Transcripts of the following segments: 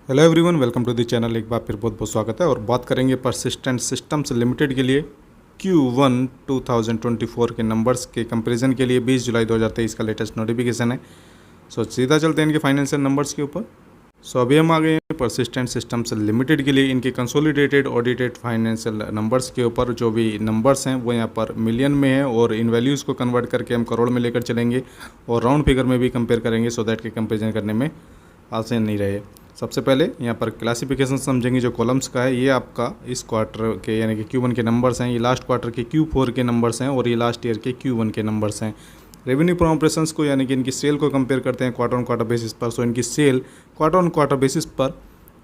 Hello everyone, welcome to the channel. एक बार फिर बहुत बहुत स्वागत है और बात करेंगे परसिस्टेंट सिस्टम्स लिमिटेड के लिए Q1 2024 के नंबर्स के कंपैरिजन के लिए 20 जुलाई 2023 का लेटेस्ट नोटिफिकेशन है। सीधा चलते हैं इनके फाइनेंशियल नंबर्स के ऊपर। अभी हम आ गए हैं परसिस्टेंट सिस्टम्स लिमिटेड के लिए इनके कंसोलिडेटेड ऑडिटेड फाइनेंशियल नंबर्स के ऊपर। जो भी नंबर्स हैं वो यहाँ पर मिलियन में है और इन वैल्यूज़ को कन्वर्ट करके हम करोड़ में लेकर चलेंगे और राउंड फिगर में भी कंपेयर करेंगे सो दैट के कंपेरिजन करने में आसान नहीं रहे। सबसे पहले यहाँ पर क्लासिफिकेशन समझेंगे। जो कॉलम्स का है ये आपका इस क्वार्टर के यानी कि Q1 के नंबर्स हैं, ये लास्ट क्वार्टर के Q4 के नंबर्स हैं और ये लास्ट ईयर के Q1 के नंबर्स हैं। रेवेन्यू फ्रॉम ऑपरेशंस को यानी कि इनकी सेल को कंपेयर करते हैं क्वार्टर ऑन क्वार्टर बेसिस पर। इनकी sale quarter on quarter basis पर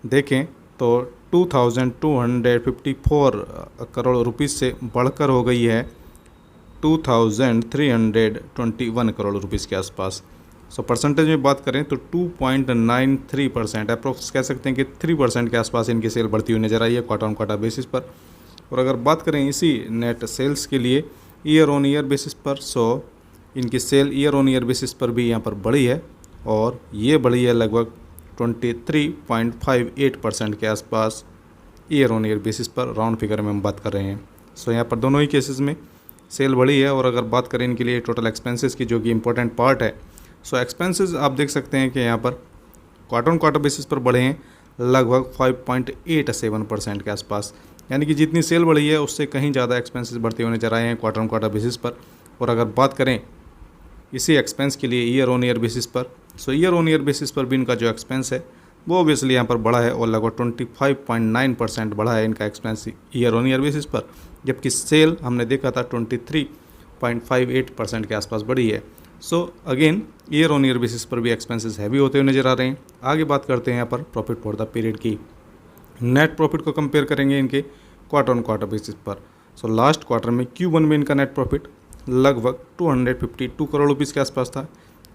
देखें तो 2254 करोड़ रुपीज़ से बढ़कर हो गई है 2321 करोड़ रुपीज़ के आसपास। परसेंटेज में बात करें तो 2.93% अप्रोक्स कह सकते हैं कि 3% के आसपास इनकी सेल बढ़ती हुई नजर आई है क्वार्टर ऑन क्वार्टर बेसिस पर। और अगर बात करें इसी नेट सेल्स के लिए ईयर ऑन ईयर बेसिस पर, इनकी sale year on year basis पर भी यहाँ पर बढ़ी है और ये बढ़ी है लगभग 23.58% के आसपास ईयर ऑन ईयर बेसिस पर। राउंड फिगर में हम बात कर रहे हैं। यहाँ पर दोनों ही केसेस में सेल बढ़ी है। और अगर बात करें इनके लिए टोटल एक्सपेंसेस की, जो कि इंपॉर्टेंट पार्ट है, एक्सपेंसेस आप देख सकते हैं कि यहाँ पर क्वार्टर ऑन क्वार्टर बेसिस पर बढ़े हैं लगभग 5.87% के आसपास। यानी कि जितनी सेल बढ़ी है उससे कहीं ज़्यादा एक्सपेंसेस बढ़ते हुए नजर आए हैं क्वार्टर ऑन क्वार्टर बेसिस पर। और अगर बात करें इसी एक्सपेंस के लिए ईयर ऑन ईयर बेसिस पर, ईयर ऑन ईयर बेसिस पर भी इनका जो एक्सपेंस है वो ऑब्वियसली यहाँ पर बढ़ा है और लगभग 25.9% बढ़ा है इनका expense year on year basis पर। जबकि सेल हमने देखा था 23.58% के आसपास बढ़ी है। Again year on year basis पर भी एक्सपेंसेस हैवी होते हुए नजर आ रहे हैं। आगे बात करते हैं यहाँ पर प्रॉफिट फॉर द पीरियड की। नेट प्रॉफिट को कंपेयर करेंगे इनके क्वार्टर ऑन क्वार्टर बेसिस पर। लास्ट क्वार्टर में Q1 में इनका नेट प्रॉफिट लगभग 252 करोड़ रुपीज़ के आसपास था।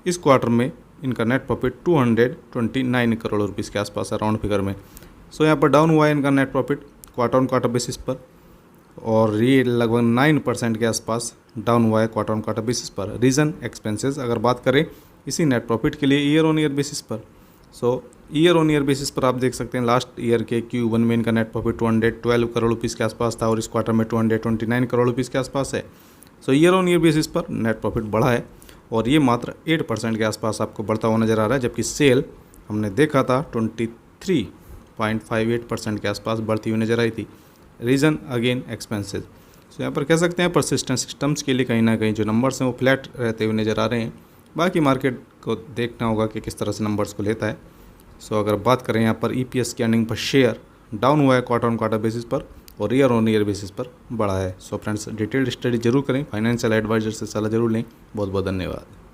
इस क्वार्टर में इनका नेट प्रॉफिट 229 करोड़ रुपीज़ के आसपास है राउंड फिगर में। यहाँ पर डाउन हुआ है इनका net profit quarter on quarter basis पर और ये लगभग 9% के आसपास डाउन हुआ है क्वार्टर ऑन क्वार्टर बेसिस पर। रीज़न एक्सपेंसेस अगर बात करें इसी नेट प्रॉफिट के लिए ईयर ऑन ईयर बेसिस पर, ईयर ऑन ईयर बेसिस पर आप देख सकते हैं लास्ट ईयर के Q1 में इनका नेट प्रॉफिट 212 करोड़ रुपीज़ के आसपास था और इस क्वार्टर में 229 करोड़ रुपीज़ के आसपास है। ईयर ऑन ईयर बेसिस पर नेट प्रॉफिट बढ़ा है और ये मात्र 8% के आसपास आपको बढ़ता हुआ नज़र आ रहा है। जबकि सेल हमने देखा था 23.58% के आसपास बढ़ती हुई नज़र आई थी। Reason again expenses. यहाँ पर कह सकते हैं परसिस्टेंट सिस्टम्स के लिए कहीं ना कहीं जो नंबर्स हैं वो फ्लैट रहते हुए नज़र आ रहे हैं। बाकी मार्केट को देखना होगा कि किस तरह से नंबर्स को लेता है। अगर बात करें यहाँ पर EPS की अर्निंग पर शेयर डाउन हुआ है क्वार्टर ऑन क्वार्टर बेसिस पर और ईयर ऑन ईयर बेसिस पर बढ़ा है। फ्रेंड्स, डिटेल्ड स्टडी जरूर करें, फाइनेंशियल एडवाइजर से सलाह जरूर लें। बहुत बहुत धन्यवाद।